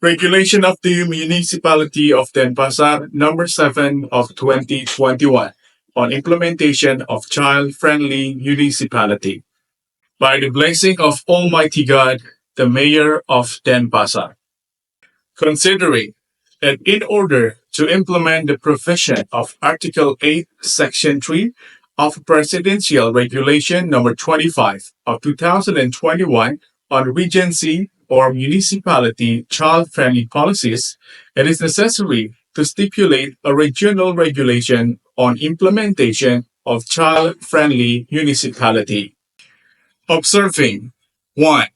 Regulation of the Municipality of Denpasar number 7 of 2021 on implementation of child-friendly municipality. By the blessing of Almighty God, the Mayor of Denpasar. Considering that in order to implement the provision of Article 8, Section 3 of Presidential Regulation number 25 of 2021 on Regency or municipality child-friendly policies, it is necessary to stipulate a regional regulation on implementation of child-friendly municipality. Observing 1.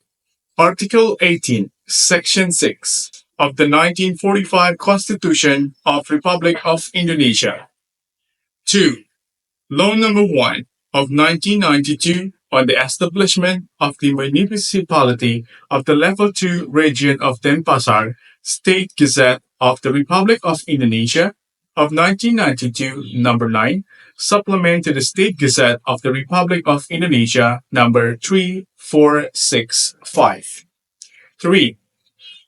Article 18, Section 6 of the 1945 Constitution of Republic of Indonesia. 2. Law number 1 of 1992 on the establishment of the Municipality of the Level 2 Region of Denpasar, State Gazette of the Republic of Indonesia of 1992, number 9, supplement to the State Gazette of the Republic of Indonesia, number 3465. 3.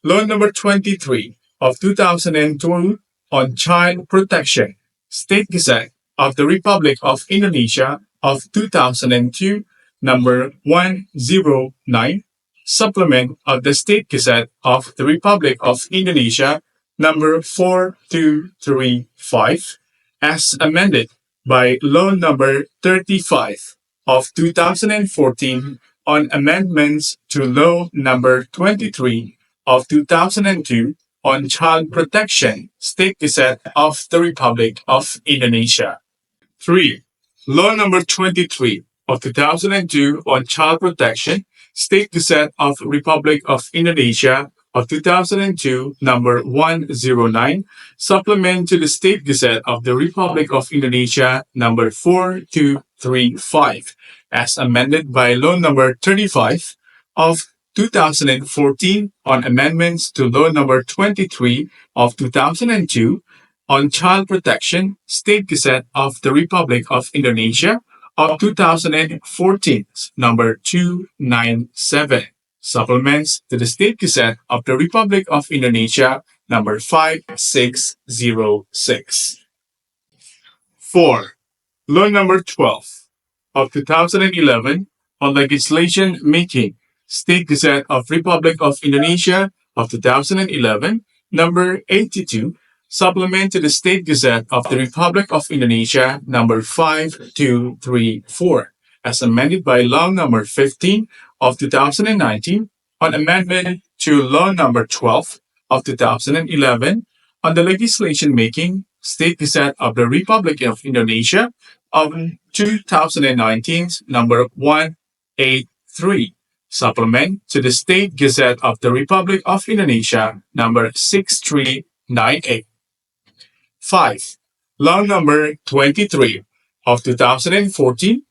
Law number 23 of 2002 on Child Protection, State Gazette of the Republic of Indonesia of 2002, number 109, supplement of the State Gazette of the Republic of Indonesia, number 4235, as amended by Law number 35 of 2014 on amendments to Law number 23 of 2002 on Child Protection, State Gazette of the Republic of Indonesia. 3. Law number 23 of 2002 on Child Protection, State Gazette of Republic of Indonesia of 2002, number 109, supplement to the State Gazette of the Republic of Indonesia, number 4235, as amended by Law number 35 of 2014 on amendments to Law number 23 of 2002 on Child Protection, State Gazette of the Republic of Indonesia of 2014, number 297, supplements to the State Gazette of the Republic of Indonesia, number 5606. 4. Law number 12 of 2011 on legislation making, State Gazette of Republic of Indonesia of 2011, number 82, supplement to the State Gazette of the Republic of Indonesia, number 5234, as amended by Law number 15 of 2019 on amendment to Law number 12 of 2011 on the legislation making, State Gazette of the Republic of Indonesia of 2019, number 183, supplement to the State Gazette of the Republic of Indonesia, number 6398. 5. Law number 23 of 2014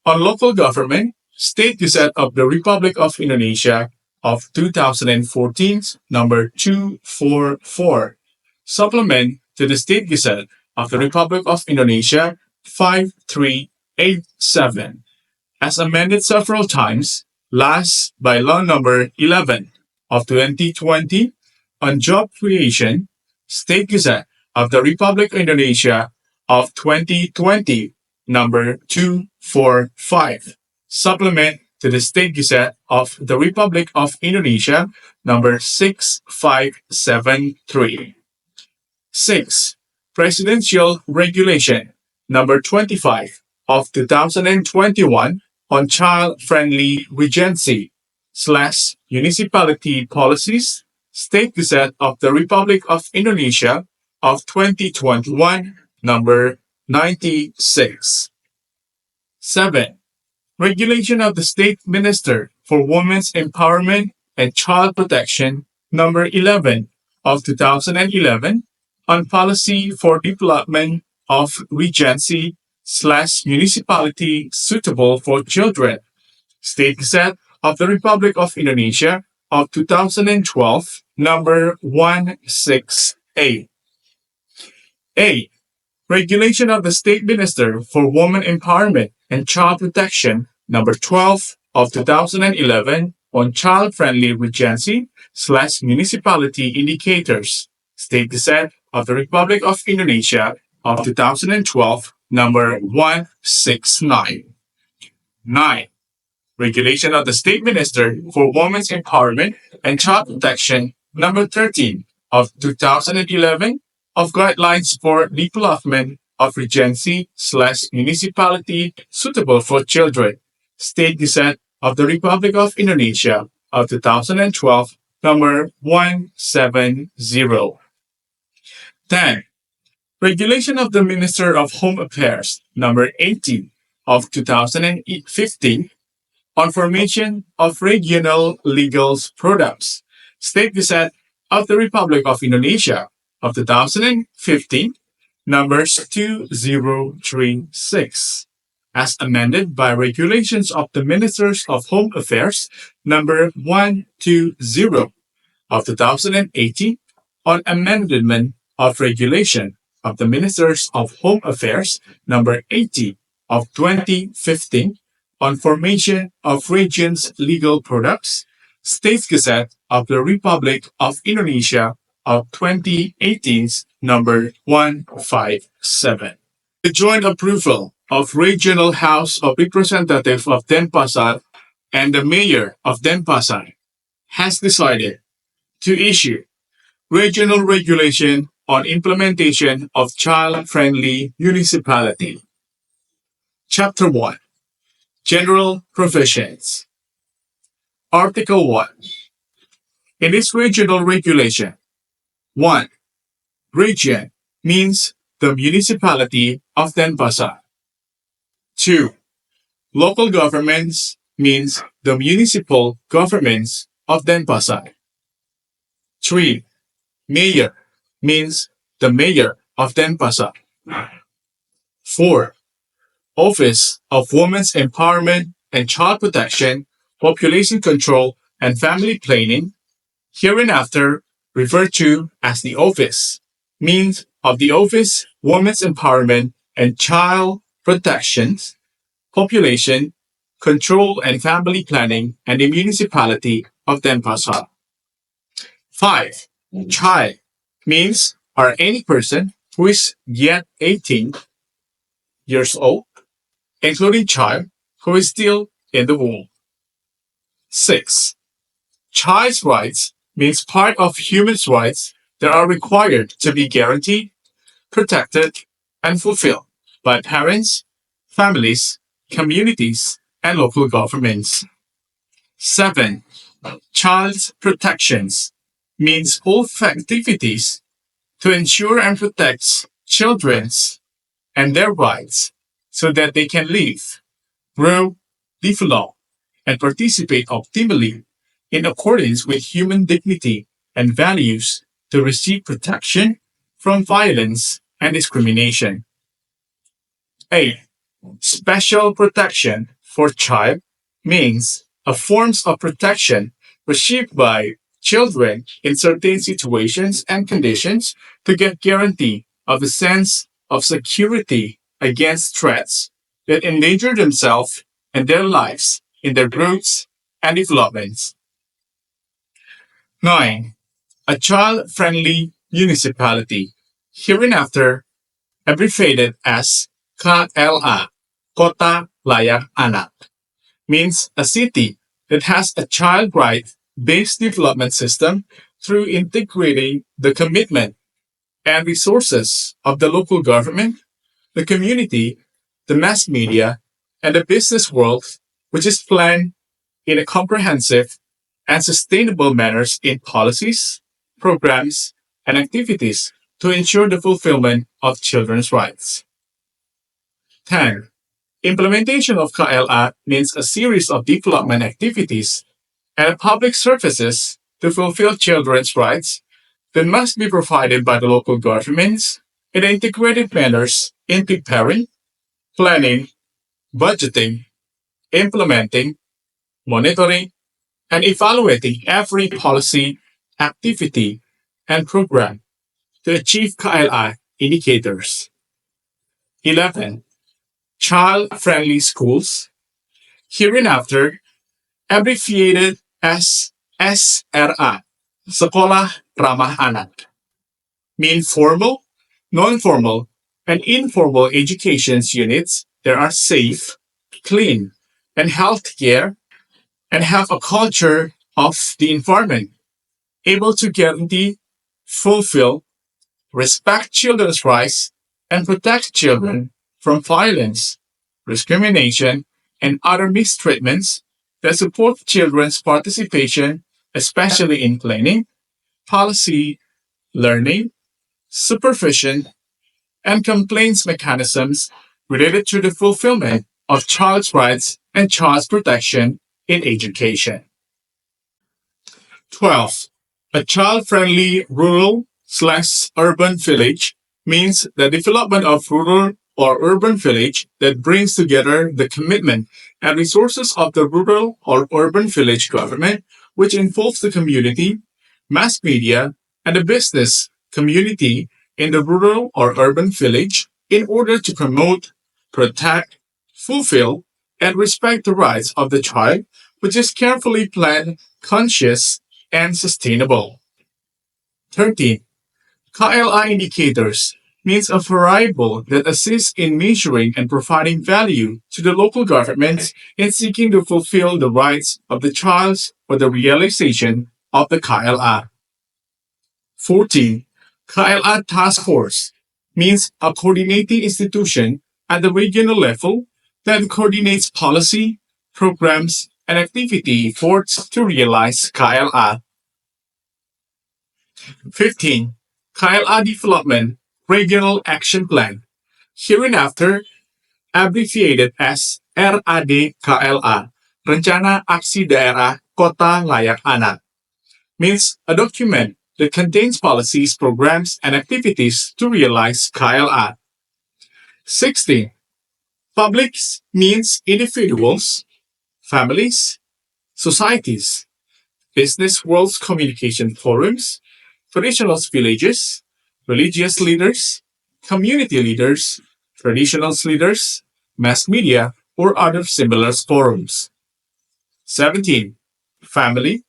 on local government, State Gazette of the Republic of Indonesia of 2014, number 244, supplement to the State Gazette of the Republic of Indonesia 5387, as amended several times, last by Law number 11 of 2020 on job creation, State Gazette of the Republic of Indonesia of 2020, number 245, supplement to the State Gazette of the Republic of Indonesia, number 6573. 6. Presidential Regulation number 25 of 2021 on child-friendly regency / municipality policies, State Gazette of the Republic of Indonesia of 2021, number 96. 7. Regulation of the State Minister for Women's Empowerment and Child Protection, number 11 of 2011, on policy for development of regency / municipality suitable for children, State Gazette of the Republic of Indonesia of 2012, number 168. 8. Regulation of the State Minister for Women Empowerment and Child Protection, number 12 of 2011, on child-friendly regency slash municipality indicators. State Gazette of the Republic of Indonesia of 2012, number 169. 9. Regulation of the State Minister for Women's Empowerment and Child Protection, number 13 of 2011, of guidelines for development of regency slash municipality suitable for children. State Gazette of the Republic of Indonesia of 2012, number 170. 10. Regulation of the Minister of Home Affairs, number 18 of 2015, on formation of regional legal products. State Gazette of the Republic of Indonesia of 2015, numbers 2036, as amended by regulations of the Ministers of Home Affairs, number 120 of 2018, on amendment of regulation of the Ministers of Home Affairs, number 80 of 2015, on formation of regions legal products, States Gazette of the Republic of Indonesia of 2018's number 157. The joint approval of Regional House of Representatives of Denpasar and the Mayor of Denpasar has decided to issue regional regulation on implementation of child-friendly municipality. Chapter 1. General Provisions. Article 1. In this regional regulation, 1. Region means the municipality of Denpasar. 2. Local governments means the municipal governments of Denpasar. 3. Mayor means the mayor of Denpasar. 4. Office of Women's Empowerment and Child Protection, Population Control, and Family Planning, hereinafter referred to as the Office, means of the Office Women's Empowerment and Child Protection, Population Control and Family Planning, and the Municipality of Denpasar. 5. Child means are any person who is yet 18 years old, including child who is still in the womb. 6. Child's rights means part of human rights that are required to be guaranteed, protected, and fulfilled by parents, families, communities, and local governments. 7. Child's protections means all activities to ensure and protect children's and their rights so that they can live, grow, develop, and participate optimally in accordance with human dignity and values to receive protection from violence and discrimination. 8. Special protection for child means a forms of protection received by children in certain situations and conditions to get guarantee of a sense of security against threats that endanger themselves and their lives in their growth and development. 9. A child-friendly municipality, hereinafter abbreviated as KLA, Kota Layak Anak, means a city that has a child right-based development system through integrating the commitment and resources of the local government, the community, the mass media, and the business world, which is planned in a comprehensive and sustainable manners in policies, programs, and activities to ensure the fulfillment of children's rights. 10. Implementation of KLA means a series of development activities and public services to fulfill children's rights that must be provided by the local governments in integrated manners in preparing, planning, budgeting, implementing, monitoring, and evaluating every policy, activity, and program to achieve KLI indicators. 11. Child-friendly schools, hereinafter abbreviated as SRA, Sekolah Ramah Anak, mean formal, non-formal, and informal education units that are safe, clean, and healthcare and have a culture of the environment, able to guarantee, fulfill, respect children's rights, and protect children from violence, discrimination, and other mistreatments that support children's participation, especially in planning, policy, learning, supervision, and complaints mechanisms related to the fulfillment of child's rights and child's protection in education. 12. A child-friendly rural/urban village means the development of rural or urban village that brings together the commitment and resources of the rural or urban village government, which involves the community, mass media, and the business community in the rural or urban village in order to promote, protect, fulfill, and respect the rights of the child, which is carefully planned, conscious, and sustainable. 13. KLI indicators means a variable that assists in measuring and providing value to the local governments in seeking to fulfill the rights of the child for the realization of the KLI. 14. KLI Task Force means a coordinating institution at the regional level that coordinates policy, programs, and activity efforts to realize KLI. 15. KLA Development Regional Action Plan, hereinafter abbreviated as RAD-KLA, Rencana Aksi Daerah Kota Layak Anak, means a document that contains policies, programs, and activities to realize KLA. 16. Publics means individuals, families, societies, business world's communication forums, traditional villages, religious leaders, community leaders, traditional leaders, mass media, or other similar forums. 17. Family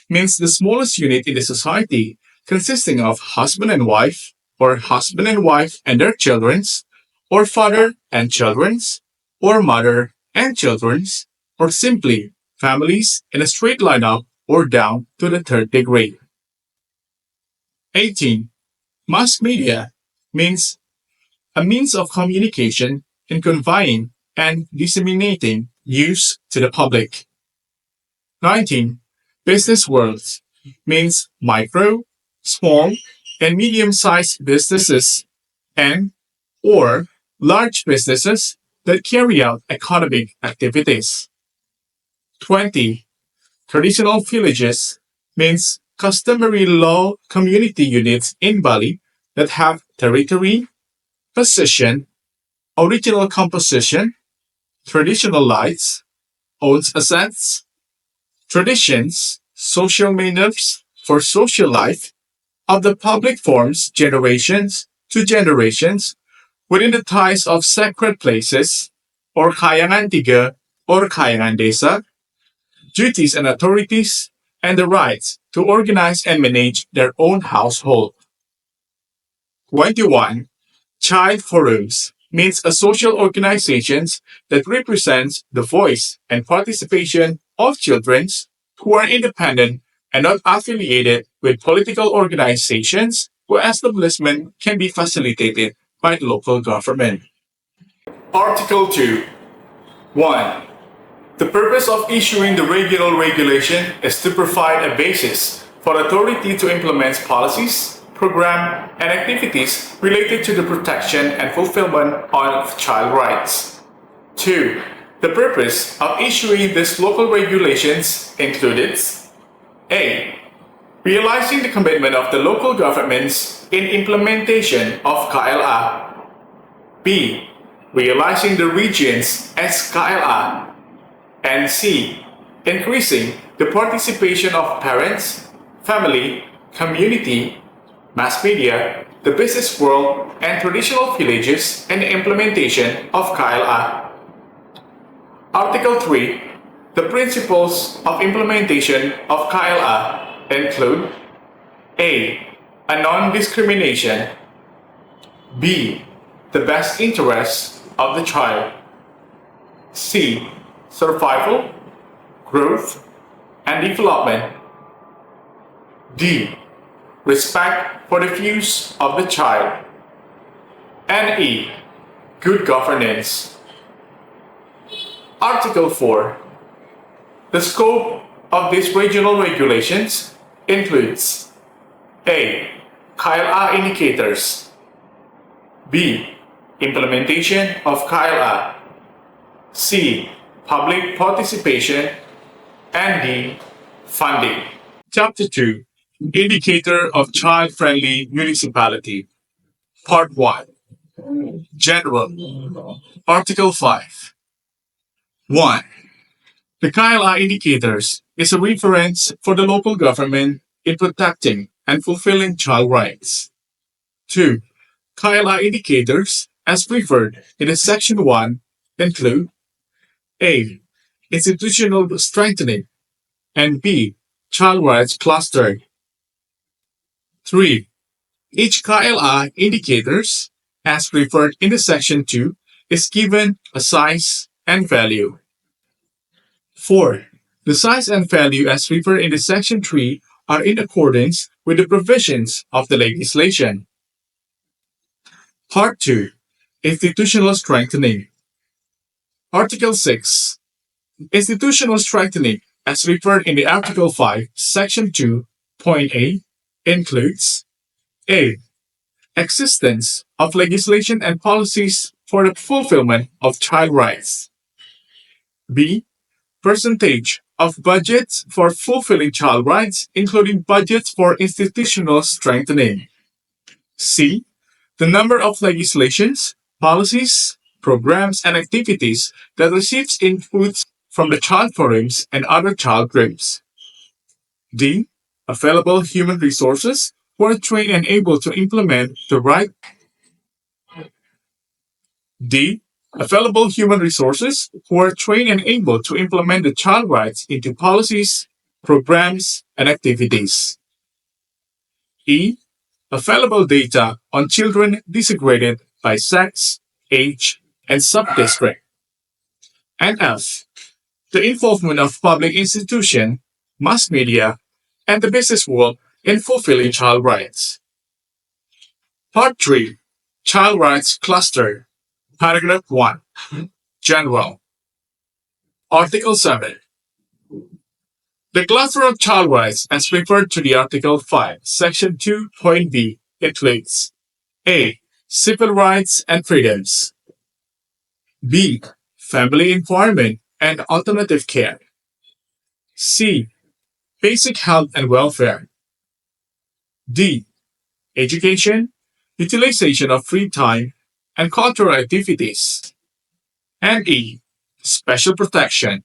means the smallest unit in the society consisting of husband and wife, or husband and wife and their children's, or father and children's, or mother and children's, or simply families in a straight line up or down to the third degree. 18. Mass media means a means of communication in conveying and disseminating news to the public. 19. Business world means micro, small, and medium-sized businesses and or large businesses that carry out economic activities. 20. Traditional villages means customary law community units in Bali that have territory, position, original composition, traditional lights, owns assets, traditions, social manners for social life of the public forms generations to generations within the ties of sacred places or kayangan tiga or kayangan desa, duties and authorities, and the rights to organize and manage their own household. 21. Child forums means a social organizations that represents the voice and participation of children who are independent and not affiliated with political organizations where establishment can be facilitated by the local government. Article 2. 1. The purpose of issuing the regional regulation is to provide a basis for authority to implement policies, program, and activities related to the protection and fulfillment of child rights. 2. The purpose of issuing these local regulations included A. Realizing the commitment of the local governments in implementation of KLA. B. Realizing the regions as KLA. And C. Increasing the participation of parents, family, community, mass media, the business world, and traditional villages in the implementation of KLA. Article 3. The principles of implementation of KLA include A. A non-discrimination. B. The best interests of the child. C. Survival, growth, and development. D. Respect for the views of the child. And E. Good governance. Article 4. The scope of these regional regulations includes A. KLA indicators. B. Implementation of KLA. C. Public participation. And D. Funding. Chapter 2. Indicator of Child-Friendly Municipality. Part 1. General. Article 5. 1. The KLA indicators is a reference for the local government in protecting and fulfilling child rights. 2. KLA indicators, as referred in the Section 1, include A. Institutional strengthening and B. Child rights cluster. 3. Each KLA indicators, as referred in the Section 2, is given a size and value. 4. The size and value as referred in the Section 3 are in accordance with the provisions of the legislation. Part 2. Institutional strengthening. Article 6. Institutional strengthening, as referred in the Article 5, Section 2, Point A, includes A. Existence of legislation and policies for the fulfillment of child rights. B. Percentage of budgets for fulfilling child rights, including budgets for institutional strengthening. C. The number of legislations, policies, programs, and activities that receives inputs from the child forums and other child groups. D. Available human resources who are trained and able to implement the right. D. Available human resources who are trained and able to implement the child rights into policies, programs, and activities. E. Available data on children disaggregated by sex, age, and subdistrict. And F. The involvement of public institutions, mass media, and the business world in fulfilling child rights. Part 3. Child Rights Cluster. Paragraph 1. General. Article 7. The cluster of child rights, as referred to the Article 5, Section 2, Point B, includes A. Civil rights and freedoms. B. Family environment and alternative care. C. Basic health and welfare. D. Education, utilization of free time, and cultural activities. And E. Special protection.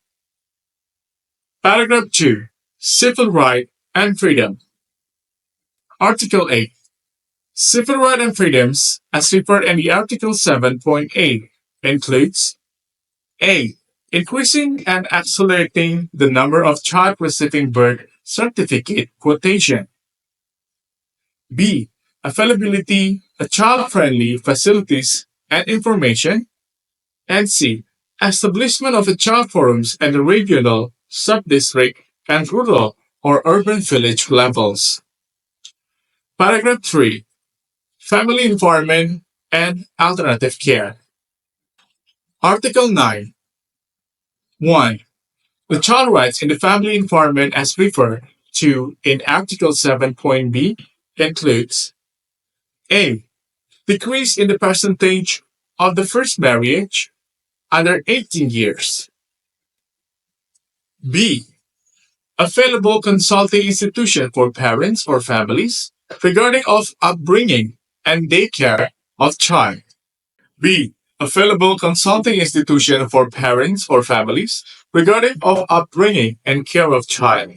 Paragraph 2. Civil right and freedom. Article 8. Civil rights and freedoms, as referred in the Article 7.8, includes A. Increasing and accelerating the number of child receiving birth certificate quotation. B. Availability of child-friendly facilities and information. And C. Establishment of the child forums at the regional, sub-district, and rural or urban village levels. Paragraph 3. Family environment and alternative care. Article 9. 1. The child rights in the family environment as referred to in Article 7.b includes A. Decrease in the percentage of the first marriage under 18 years. B. Available consulting institution for parents or families regarding of upbringing and daycare of child. B. Available consulting institution for parents or families regarding of upbringing and care of child.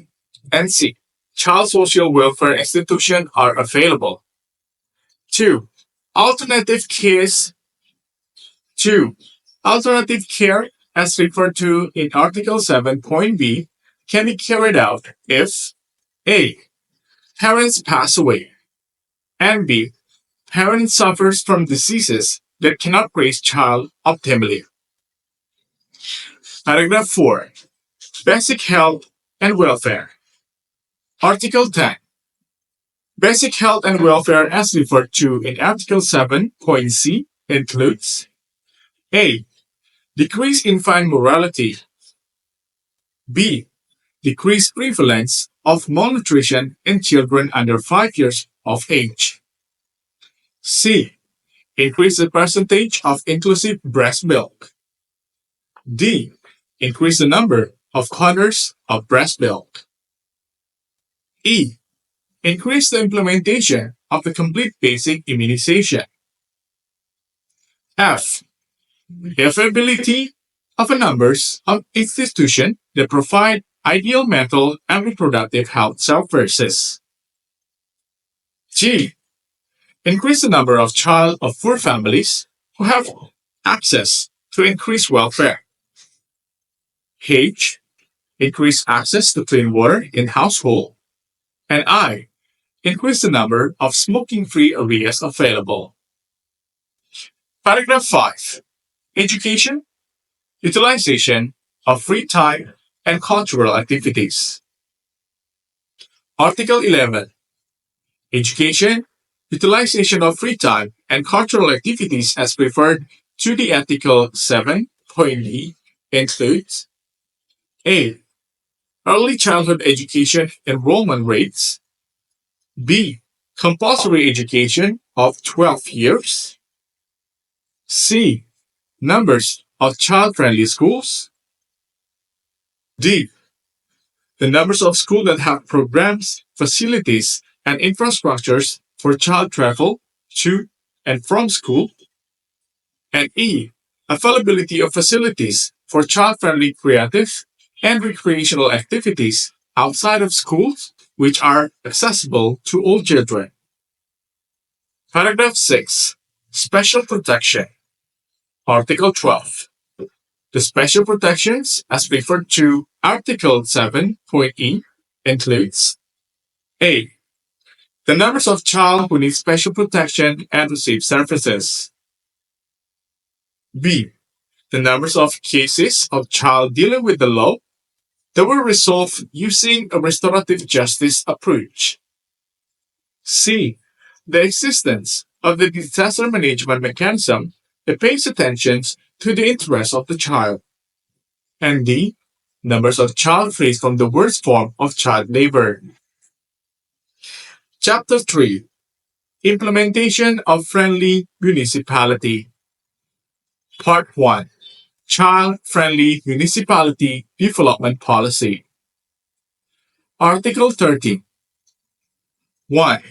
And C. Child social welfare institution are available. 2. Alternative cares. 2. Alternative care as referred to in Article 7.b, can be carried out if A. Parents pass away, and B. Parent suffers from diseases that cannot raise child optimally. Paragraph 4. Basic health and welfare. Article 10. Basic health and welfare as referred to in Article 7.c includes A. Decrease infant mortality. B. Decrease prevalence of malnutrition in children under 5 years of age. C. Increase the percentage of inclusive breast milk. D. Increase the number of corners of breast milk. E. Increase the implementation of the complete basic immunization. F. Availability of a numbers of institutions that provide ideal mental and reproductive health services. G. Increase the number of child of poor families who have access to increased welfare. H. Increase access to clean water in household. And I. Increase the number of smoking-free areas available. Paragraph 5. Education, utilization of free time, and cultural activities. Article 11. Education, utilization of free time, and cultural activities as referred to the Article 7.d includes A. Early childhood education enrollment rates. B. Compulsory education of 12 years. C. Numbers of child-friendly schools. D. The numbers of schools that have programs, facilities, and infrastructures for child travel to and from school. And E. Availability of facilities for child-friendly creative and recreational activities outside of schools which are accessible to all children. Paragraph 6. Special protection. Article 12. The special protections as referred to Article 7.e includes A. The numbers of child who need special protection and receive services. B. The numbers of cases of child dealing with the law that were resolved using a restorative justice approach. C. The existence of the disaster management mechanism that pays attention to the interests of the child. And D. Numbers of child freed from the worst form of child labor. Chapter 3. Implementation of Friendly Municipality. Part 1. Child-Friendly Municipality Development Policy. Article 30. 1.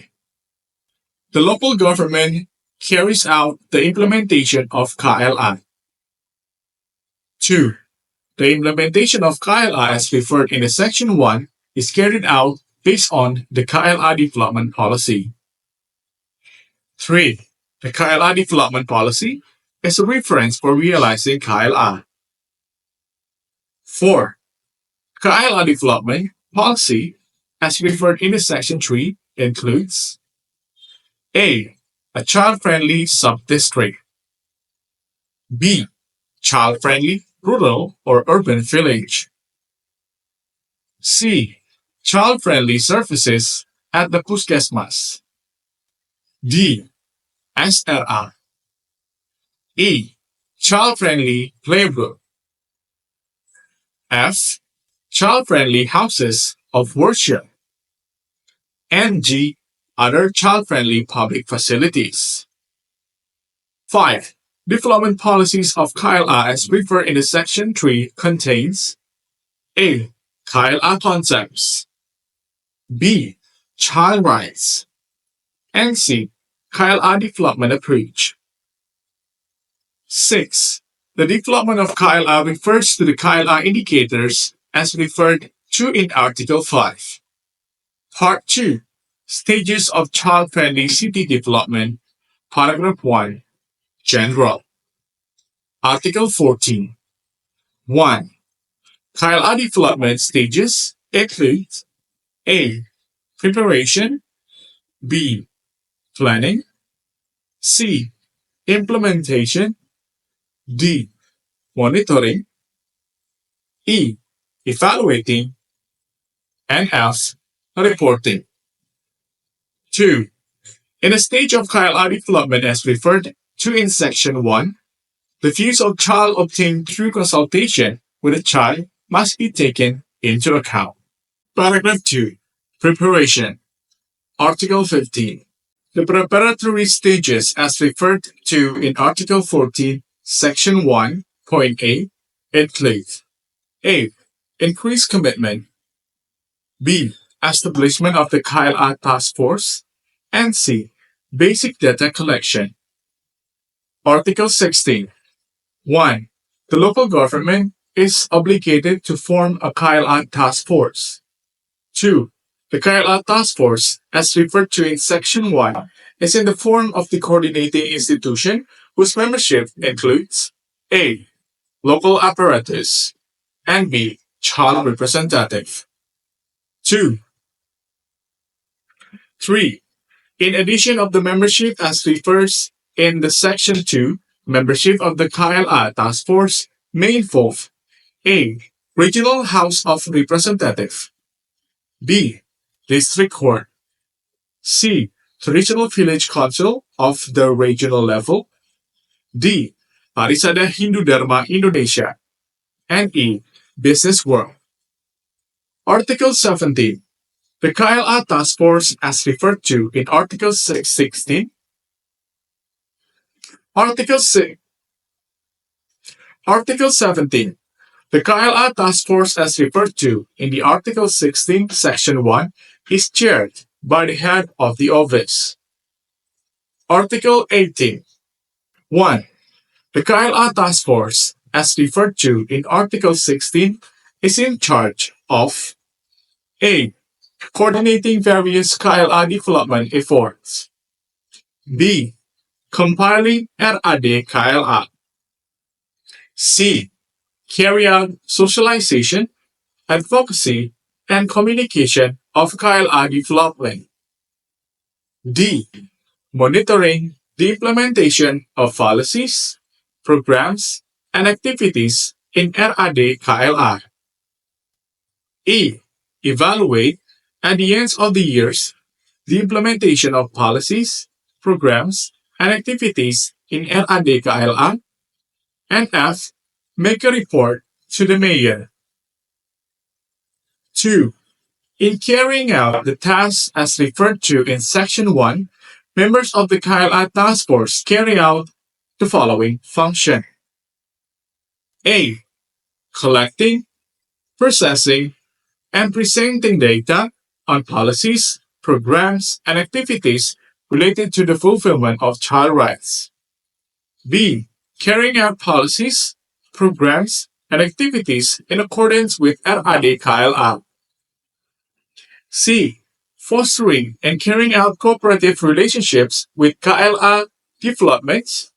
The local government carries out the implementation of KLI. 2. The implementation of KLI as referred in Section 1 is carried out based on the KLI development policy. 3. The KLI development policy is a reference for realizing KLI. 4. KLI development policy as referred in Section 3 includes A. A child-friendly sub-district. B. Child-friendly rural or urban village. C. Child-friendly services at the puskesmas. D. SRA. E. Child-friendly playroom. F. Child-friendly houses of worship. And G. Other child-friendly public facilities. 5. Development policies of KLI as referred in Section 3 contains A. KLI concepts. B. Child rights. And C. KLI development approach. 6. The development of KLI refers to the KLI indicators as referred to in Article 5. Part 2. Stages of child-friendly city development. Paragraph 1. General. Article 14. 1. KLA development stages include A. Preparation, B. Planning, C. Implementation, D. Monitoring, E. Evaluating, and F. Reporting. 2. In a stage of KLA development as referred to in Section 1, the views of child obtained through consultation with a child must be taken into account. Paragraph 2. Preparation. Article 15. The preparatory stages as referred to in Article 14, Section 1.a include A. Increased commitment, B. Establishment of the KLA Task Force, and C. Basic data collection. Article 16. 1. The local government is obligated to form a KLA Task Force. 2. The KLA Task Force, as referred to in Section 1, is in the form of the coordinating institution whose membership includes A. Local apparatus, and B. Child representative. 2. 3. In addition of the membership as refers in the Section 2, membership of the KLA Task Force may involve A. Regional House of Representative, B. District Court, C. Traditional Village Council of the regional level, D. Parisada Hindu Dharma Indonesia, and E. Business World. Article 17. The KLA Task Force as referred to in Article 16. Article 6. Article 17. The KLA Task Force as referred to in the Article 16, Section 1 is chaired by the head of the office. Article 18. 1. The KLA Task Force, as referred to in Article 16, is in charge of A. Coordinating various KLA development efforts, B. Compiling RAD KLA, C. Carry out socialization, advocacy, and communication of KLA development, D. Monitoring the implementation of policies, programs, and activities in RAD KLA. E. Evaluate at the end of the years the implementation of policies, programs, and activities in RAD KLA. And F. Make a report to the mayor. 2. In carrying out the tasks as referred to in Section 1, members of the KLA Task Force carry out the following function. A. Collecting, processing, and presenting data on policies, programs, and activities related to the fulfillment of child rights. B. Carrying out policies, programs, and activities in accordance with RAD KLA. C. Fostering and carrying out cooperative relationships with KLA developments,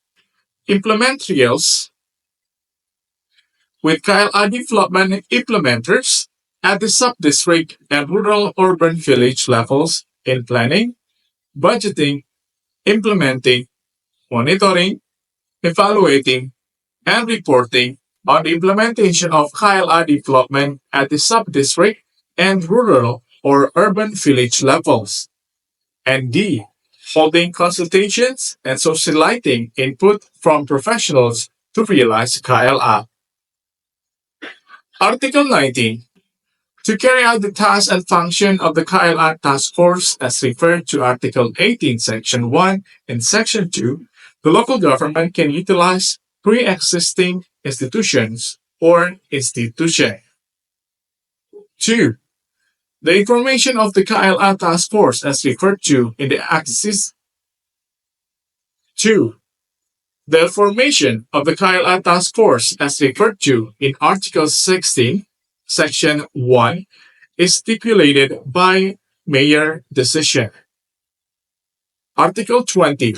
implementers, with KLA development implementers at the sub-district and rural urban village levels in planning, budgeting, implementing, monitoring, evaluating, and reporting on the implementation of KLA development at the sub-district and rural or urban village levels. And D. Holding consultations and socializing input from professionals to realize KLA. Article 19. To carry out the task and function of the KLA Task Force as referred to Article 18, Section 1 and Section 2, the local government can utilize pre-existing institutions or institution. 2. The information of the KLA Task Force as referred to in the Axis. 2. The formation of the KLA Task Force as referred to in Article 16, Section 1 is stipulated by mayor decision. Article 20.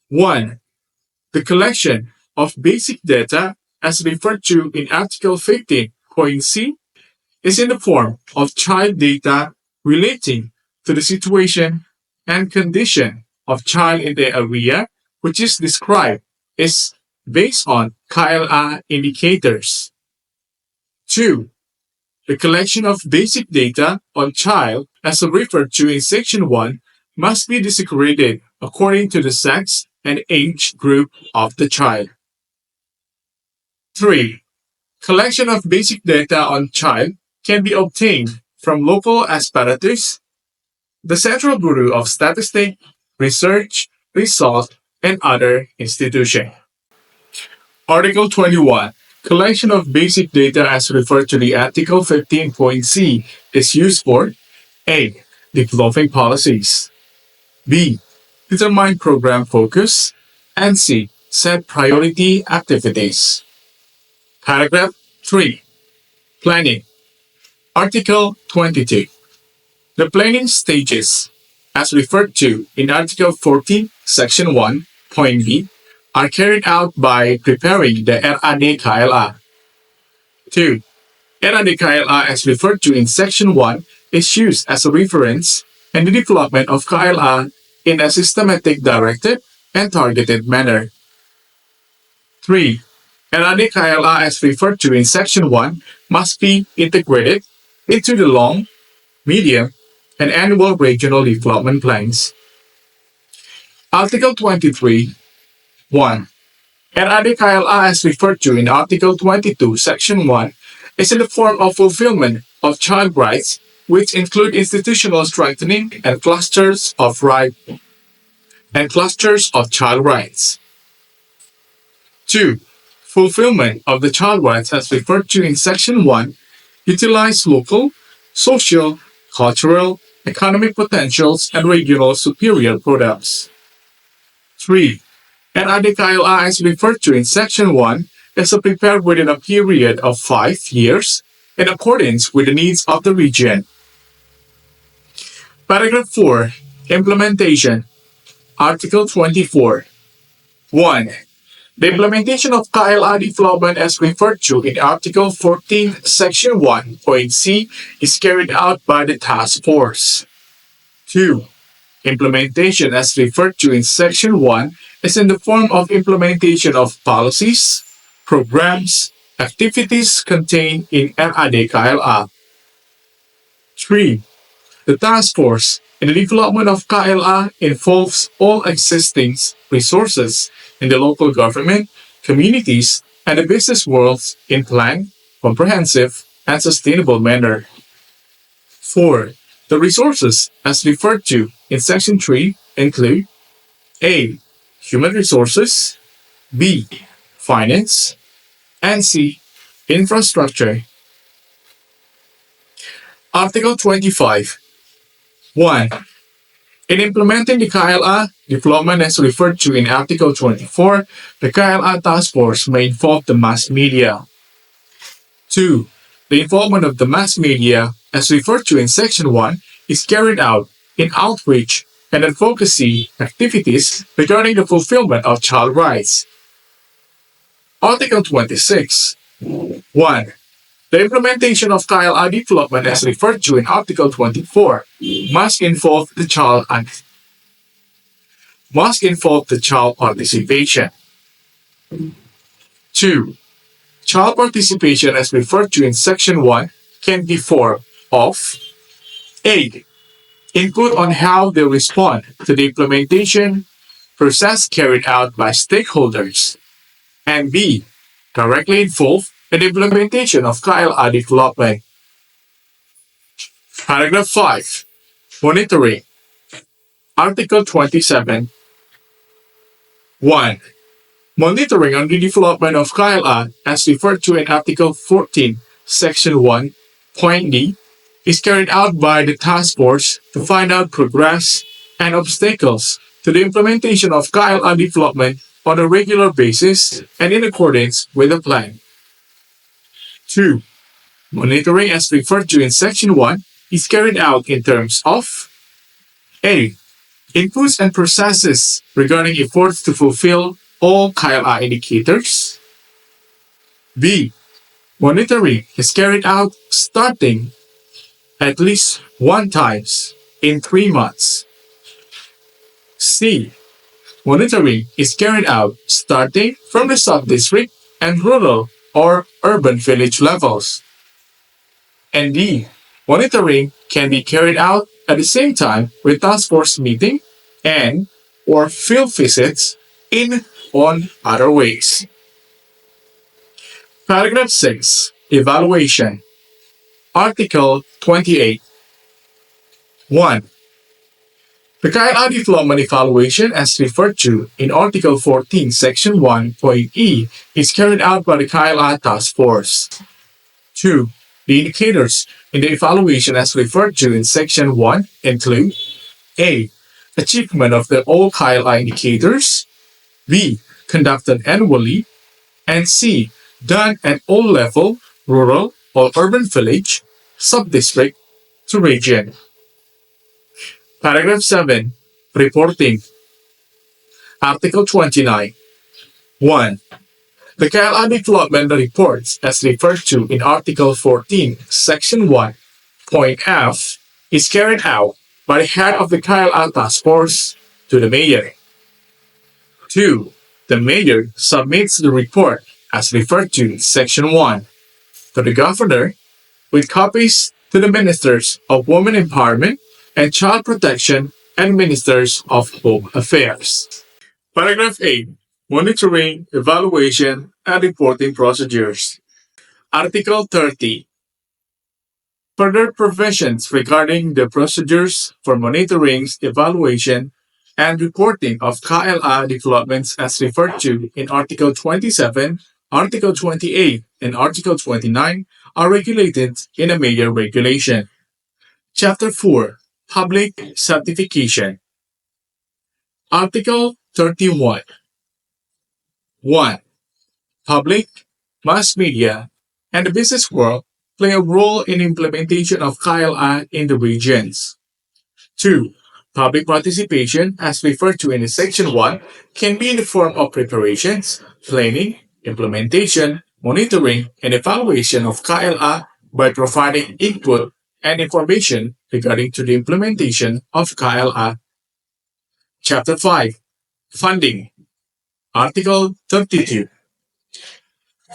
1. The collection of basic data as referred to in Article 15.c, is in the form of child data relating to the situation and condition of child in the area, which is described as based on KLA indicators. 2. The collection of basic data on child, as referred to in Section 1, must be disaggregated according to the sex and age group of the child. 3. Collection of basic data on child can be obtained from local apparatus, the Central Bureau of Statistics, Research, Result, and other institutions. Article 21. Collection of basic data as referred to the Article 15.c is used for A. Developing policies, B. Determine program focus, and C. Set priority activities. Paragraph 3. Planning. Article 22. The planning stages, as referred to in Article 14, Section 1, Point B, are carried out by preparing the RAD-KLA. 2. RAD-KLA, as referred to in Section 1, is used as a reference in the development of KLA in a systematic, directed, and targeted manner. 3. RAD-KLA, as referred to in Section 1, must be integrated into the long, medium, and annual regional development plans. Article 23. 1. RAD-KLA, as referred to in Article 22, Section 1, is in the form of fulfillment of child rights, which include institutional strengthening and clusters of child rights. 2. Fulfillment of the child rights as referred to in Section 1 utilize local, social, cultural, economic potentials, and regional superior products. 3. RAD-KLA, as referred to in Section 1, is prepared within a period of 5 years in accordance with the needs of the region. Paragraph 4. Implementation. Article 24. 1. The implementation of KLA development as referred to in Article 14, Section 1.c is carried out by the task force. 2. Implementation as referred to in Section 1 is in the form of implementation of policies, programs, activities contained in RAD-KLA. 3. The task force in the development of KLA involves all existing resources in the local government, communities, and the business worlds in planned, comprehensive, and sustainable manner. 4. The resources, as referred to in Section 3, include A. Human resources, B. Finance, and C. Infrastructure. Article 25. 1. In implementing the KLA development as referred to in Article 24, the KLA task force may involve the mass media. 2. The involvement of the mass media, as referred to in Section 1, is carried out in outreach and advocacy activities regarding the fulfillment of child rights. Article 26. 1. The implementation of KLA development as referred to in Article 24 must involve the child participation. 2. Child participation as referred to in Section 1 can be formed of A. Input on how they respond to the implementation process carried out by stakeholders, and B. Directly involved in the implementation of KLA development. Paragraph 5. Monitoring. Article 27. 1. Monitoring on the development of KLA, as referred to in Article 14, Section 1, Point D, is carried out by the task force to find out progress and obstacles to the implementation of KLA development on a regular basis and in accordance with the plan. 2. Monitoring, as referred to in Section 1, is carried out in terms of A. Inputs and processes regarding efforts to fulfill all KLA indicators. B. Monitoring is carried out starting at least one times in 3 months. C. Monitoring is carried out starting from the sub-district and rural or urban village levels. And D. Monitoring can be carried out at the same time with task force meeting and or field visits in on other ways. Paragraph 6. Evaluation. Article 28. 1. The Kaya Development Evaluation as referred to in Article 14, Section 1.e is carried out by the Kaya Task Force. 2. The indicators in the evaluation as referred to in Section 1 include A. Achievement of the all Kaya indicators, B. Conducted annually, and C. Done at all level, rural or urban village, sub-district to region. Paragraph 7. Reporting. Article 29. 1. The KLA development reports as referred to in Article 14, Section 1, point F, is carried out by the head of the KLA task force to the mayor. 2. The mayor submits the report as referred to in Section 1 to the governor with copies to the ministers of women empowerment and child protection and ministers of home affairs. Paragraph 8. Monitoring, evaluation, and reporting procedures. Article 30. Further provisions regarding the procedures for monitoring, evaluation, and reporting of KLA developments as referred to in Article 27, Article 28, and Article 29 are regulated in a major regulation. Chapter 4. Public Certification. Article 31. 1. Public, mass media, and the business world play a role in implementation of KLA in the regions. 2. Public participation, as referred to in Section 1, can be in the form of preparations, planning, implementation, monitoring, and evaluation of KLA by providing input and information regarding to the implementation of KLA. Chapter 5. Funding. Article 32.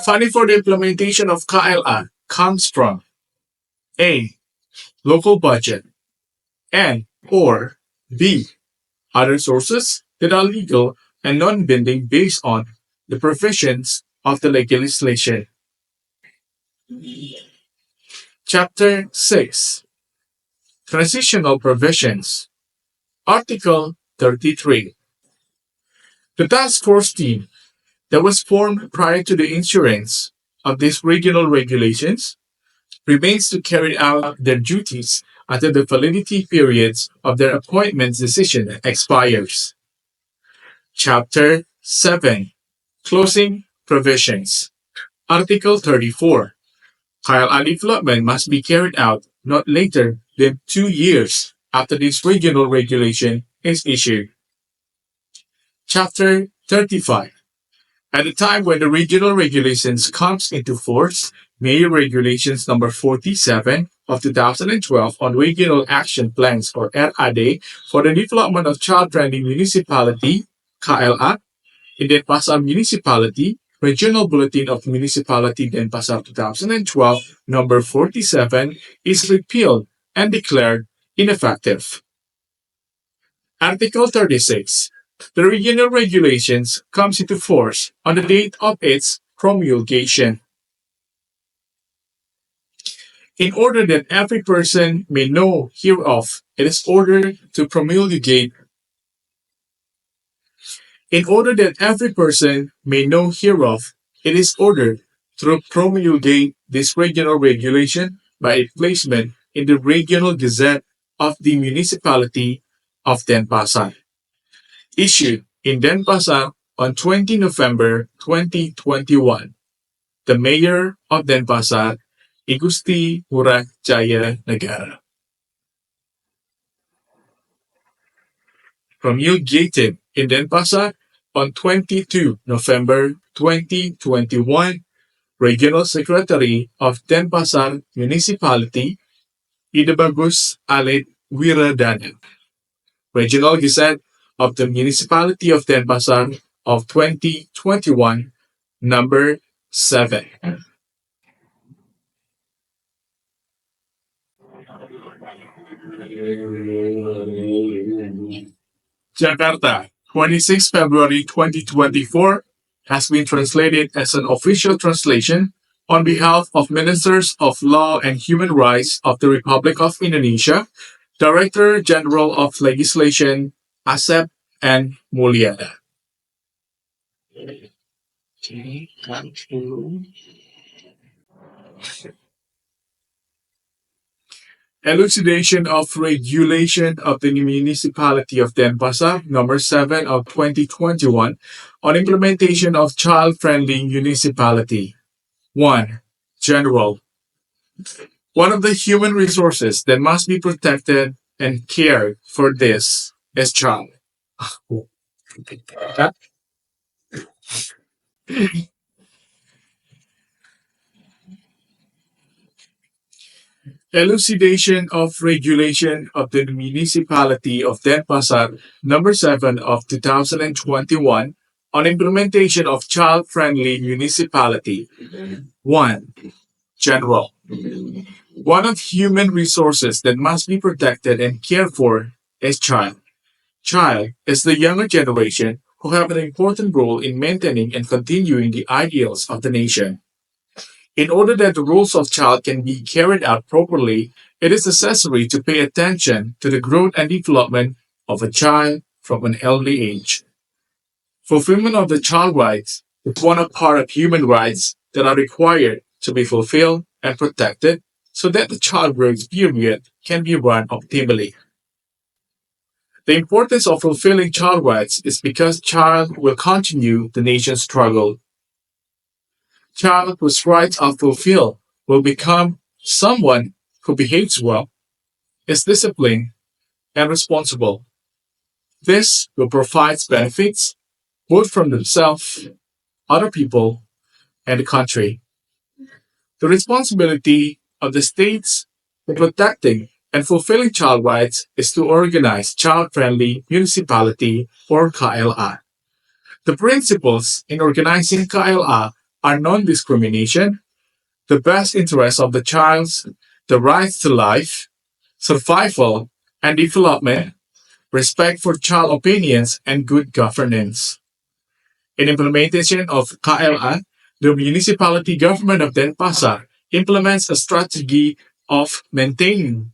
Funding for the implementation of KLA comes from A. Local budget and or B. Other sources that are legal and non-binding based on the provisions of the legislation. Chapter 6. Transitional Provisions. Article 33. The task force team that was formed prior to the issuance of these regional regulations remains to carry out their duties until the validity periods of their appointment decision expires. Chapter 7. Closing Provisions. Article 34. KLA development must be carried out not later than 2 years after this regional regulation is issued. Chapter 35. At the time when the regional regulations comes into force, Mayor Regulations number 47 of 2012 on Regional Action Plans or RAD for the Development of Child-Friendly Municipality, KLA, in Denpasar Municipality, Regional Bulletin of Municipality Denpasar 2012 number 47 is repealed and declared ineffective. Article 36. The regional regulations comes into force on the date of its promulgation. In order that every person may know hereof, it is ordered to promulgate. In order that every person may know hereof, it is ordered to promulgate this regional regulation by its placement in the Regional Gazette of the Municipality of Denpasar. Issued in Denpasar on 20 November 2021. The Mayor of Denpasar, Igusti Ngurah Jaya Negara. Promulgated in Denpasar on 22 November 2021. Regional Secretary of Denpasar Municipality, Idebagus Alit Wiradanan. Regional Gazette of the Municipality of Denpasar of 2021, number 7. Jakarta, 26 February 2024, has been translated as an official translation on behalf of Ministers of Law and Human Rights of the Republic of Indonesia, Director General of Legislation, Asep and Mulyana. Elucidation of Regulation of the Municipality of Denpasar, number 7 of 2021, on implementation of child-friendly municipality. 1. General. One of the human resources that must be protected and cared for this is child. Elucidation of Regulation of the Municipality of Denpasar, number 7 of 2021, on implementation of child-friendly municipality. 1. General. One of human resources that must be protected and cared for is child. Child is the younger generation who have an important role in maintaining and continuing the ideals of the nation. In order that the roles of child can be carried out properly, it is necessary to pay attention to the growth and development of a child from an early age. Fulfillment of the child rights is one of part of human rights that are required to be fulfilled and protected so that the child growth period can be run optimally. The importance of fulfilling child rights is because child will continue the nation's struggle. Child whose rights are fulfilled will become someone who behaves well, is disciplined, and responsible. This will provide benefits both from themselves, other people, and the country. The responsibility of the states in protecting and fulfilling child rights is to organize child-friendly municipality or KLA. The principles in organizing KLA are non-discrimination, the best interest of the child, the rights to life, survival and development, respect for child opinions, and good governance. In implementation of KLA, the municipality government of Denpasar of maintaining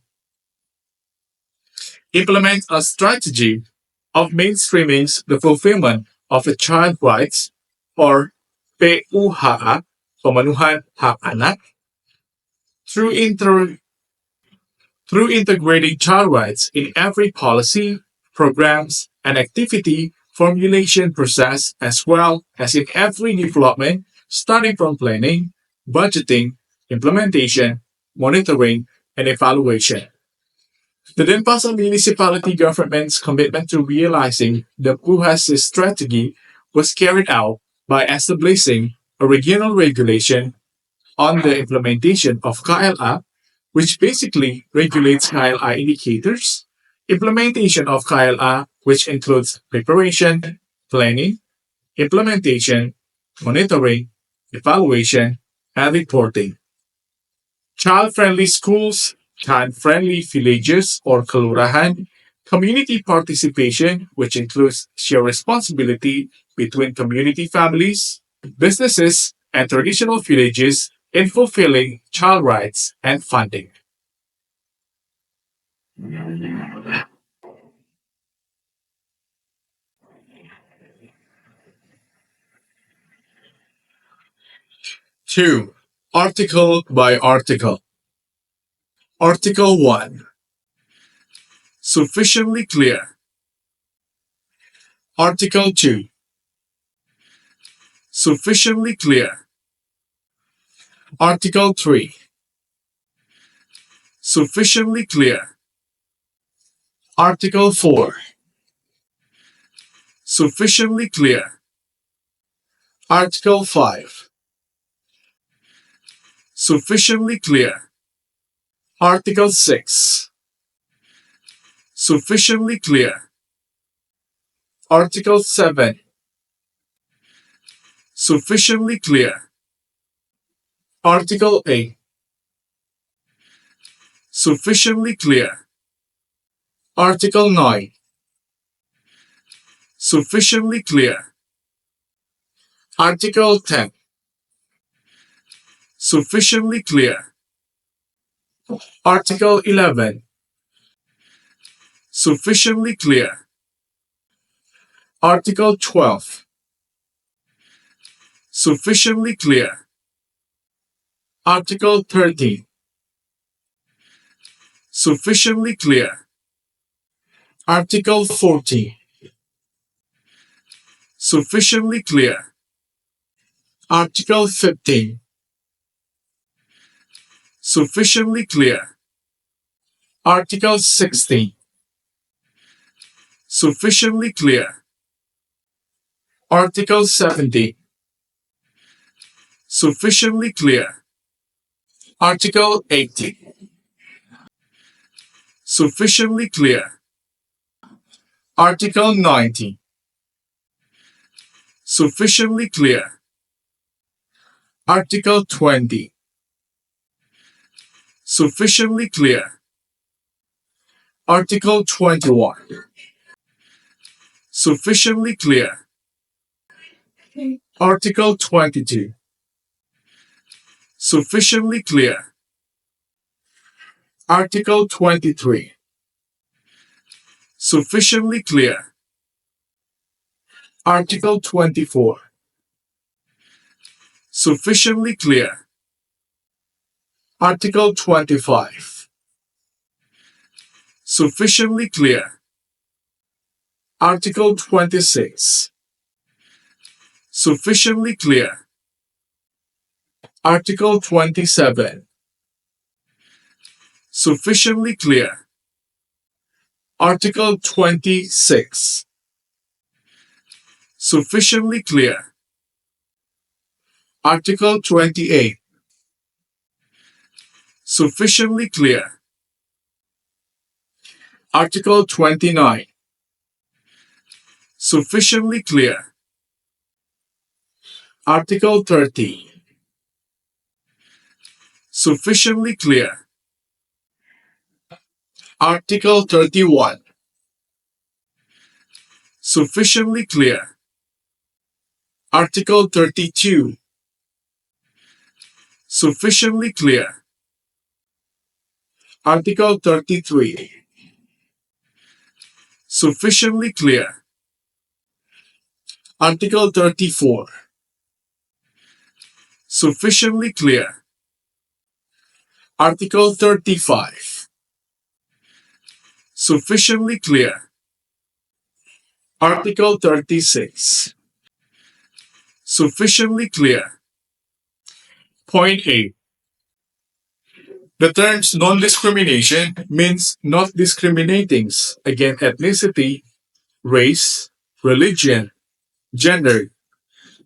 implements a strategy of mainstreaming the fulfillment of the child rights or PUHA, pemenuhan hak anak, through through integrating child rights in every policy, programs, and activity formulation process as well as in every development, starting from planning, budgeting, implementation, monitoring, and evaluation. The Denpasar municipality government's commitment to realizing the PUHA's strategy was carried out by establishing a regional regulation on the implementation of KLA, which basically regulates KLA indicators, implementation of KLA, which includes preparation, planning, implementation, monitoring, evaluation, and reporting. Child-friendly schools, child-friendly villages or kelurahan, community participation, which includes shared responsibility between community families, businesses, and traditional villages in fulfilling child rights and funding. 2. Article by article. Article 1. Sufficiently clear. Article 2. Sufficiently clear. Article 3. Sufficiently clear. Article 4. Sufficiently clear. Article 5. Sufficiently clear. Article 6. Sufficiently clear. Article 7. Sufficiently clear. Article 8. Sufficiently clear. Article 9. Sufficiently clear. Article 10. Sufficiently clear. Article 11. Sufficiently clear. Article 12. Sufficiently clear. Article 13. Sufficiently clear. Article 14. Sufficiently clear. Article 15. Sufficiently clear. Article 16. Sufficiently clear. Article 17. Sufficiently clear. Article 18. Sufficiently clear. Article 19. Sufficiently clear. Article 20. Sufficiently clear. Article 21. Sufficiently clear. Article 22. Sufficiently clear. Article 23. Sufficiently clear. Article 24. Sufficiently clear. Article 25. Sufficiently clear. Article 26. Sufficiently clear. Article 27. Sufficiently clear. Article 26. Sufficiently clear. Article 28. Sufficiently clear. Article 29. Sufficiently clear. Article 30. Sufficiently clear. Article 31. Sufficiently clear. Article 32. Sufficiently clear. Article 33. Sufficiently clear. Article 34. Sufficiently clear. Article 35. Sufficiently clear. Article 36. Sufficiently clear. Point A. The terms non-discrimination means not discriminating against ethnicity, race, religion, gender,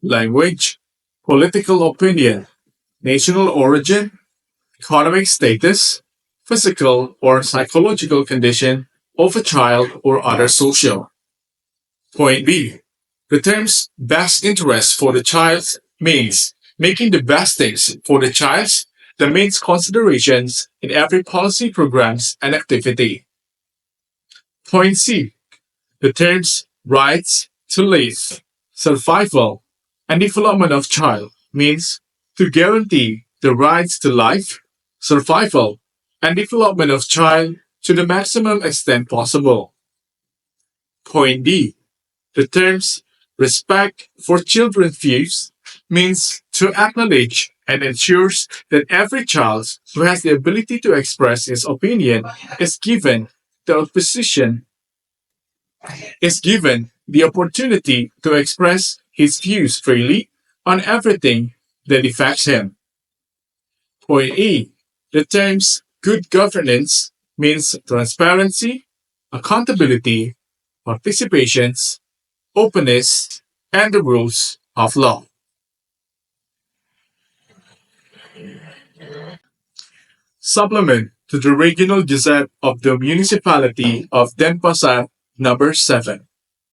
language, political opinion, national origin, economic status, physical or psychological condition of a child or other social. Point B. The terms best interest for the child means making the best things for the child the main considerations in every policy programs and activity. Point C. The terms rights to live, survival, and development of child means to guarantee the rights to life, survival, and development of child to the maximum extent possible. Point D. The terms respect for children's views means to acknowledge and ensures that every child who has the ability to express his opinion is given the opposition is given the opportunity to express his views freely on everything that affects him. Point E. The terms good governance means transparency, accountability, participations, openness, and the rules of law. Supplement to the Regional Gazette of the Municipality of Denpasar, number 7.